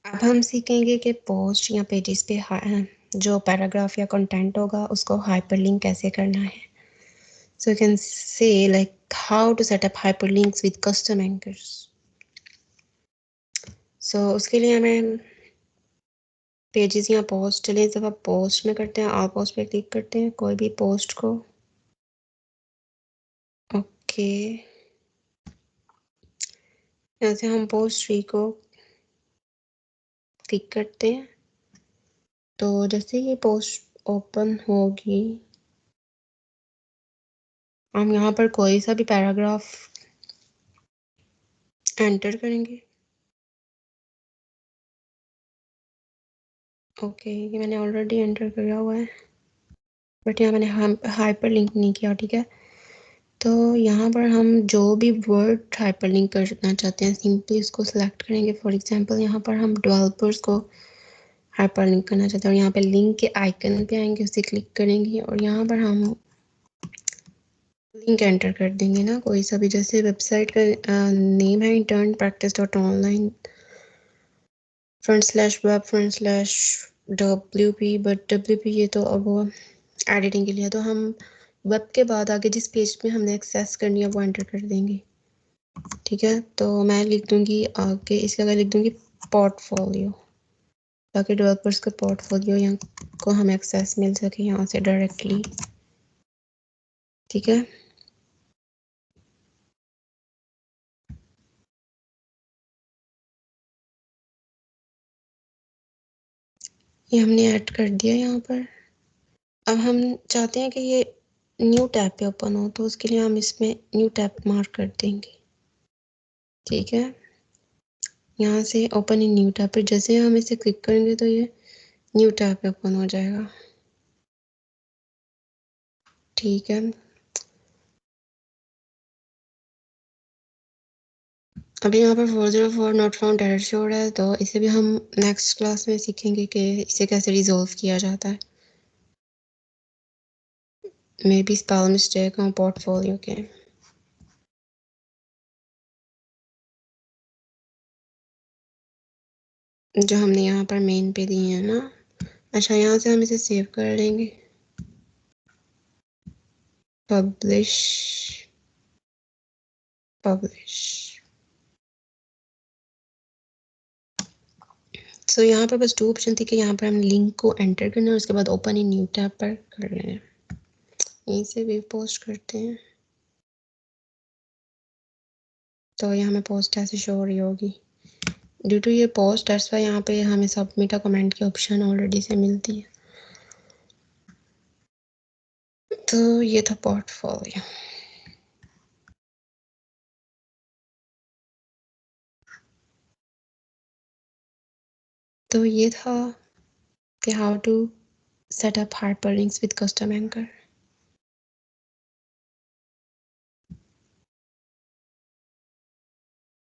अब हम सीखेंगे कि पोस्ट या पेजेस पे जो पैराग्राफ या कंटेंट होगा उसको हाइपरलिंक कैसे करना है. So you can say like how to set up hyperlinks with custom anchors. So उसके लिए हमें पेजेस या पोस्ट, चलिए जब आप पोस्ट में करते हैं, आप पोस्ट पे क्लिक करते हैं कोई भी पोस्ट को. ओके, यहाँ से हम पोस्ट 3 को क्लिक करते हैं. तो जैसे ये पोस्ट ओपन होगी, हम यहाँ पर कोई सा भी पैराग्राफ एंटर करेंगे. ओके, ये मैंने ऑलरेडी एंटर किया हुआ है, बट यहाँ मैंने हाइपर लिंक नहीं किया. ठीक है, तो यहाँ पर हम जो भी वर्ड हाइपर लिंक करना चाहते हैं सिंपली उसको सिलेक्ट करेंगे. फॉर एग्जांपल यहाँ पर हम डेवलपर्स को हाइपर लिंक करना चाहते हैं और यहाँ पे लिंक के आइकन पे आएंगे, उसे क्लिक करेंगे और यहाँ पर हम लिंक एंटर कर देंगे ना, कोई सा भी. जैसे वेबसाइट का नेम है internpractice.online /web/wp, बट WP ये तो अब वो एडिटिंग के लिए. तो हम वेब के बाद आगे जिस पेज पे हमने एक्सेस करनी है वो एंटर कर देंगे. ठीक है, तो मैं लिख दूंगी आगे, इसके आगे लिख दूंगी पोर्टफोलियो, ताकि डेवलपर्स का पोर्टफोलियो यहाँ को हम एक्सेस मिल सके यहाँ से डायरेक्टली. ठीक है, ये हमने ऐड कर दिया यहाँ पर. अब हम चाहते हैं कि ये न्यू टैब पे ओपन हो, तो उसके लिए हम इसमें न्यू टैब मार्क कर देंगे. ठीक है, यहाँ से ओपन इन न्यू टैब पे जैसे हम इसे क्लिक करेंगे तो ये न्यू टैब पे ओपन हो जाएगा. ठीक है, अभी यहाँ पर 404 नॉट फाउंड एरर शो रहा है, तो इसे भी हम नेक्स्ट क्लास में सीखेंगे कि इसे कैसे रिजॉल्व किया जाता है. May be spell mistake on portfolio के. जो हमने यहाँ पर मेन पे दिए हैं ना. अच्छा, यहाँ से हम इसे सेव कर लेंगे. Publish publish. सो यहाँ पर बस 2 ऑप्शन थी कि यहाँ पर हम लिंक को एंटर करना है और उसके बाद ओपन इन न्यू टैब पर कर रहे हैं. यहीं से भी पोस्ट करते हैं, तो यहाँ हमें पोस्ट ऐसे शो हो रही होगी. ड्यू टू ये पोस्ट दैट्स वाई यहाँ पे हमें सबमिट अ कमेंट की ऑप्शन ऑलरेडी से मिलती है. तो ये था पोर्टफोलियो. तो ये था कि how to set up hyperlinks with custom anchor.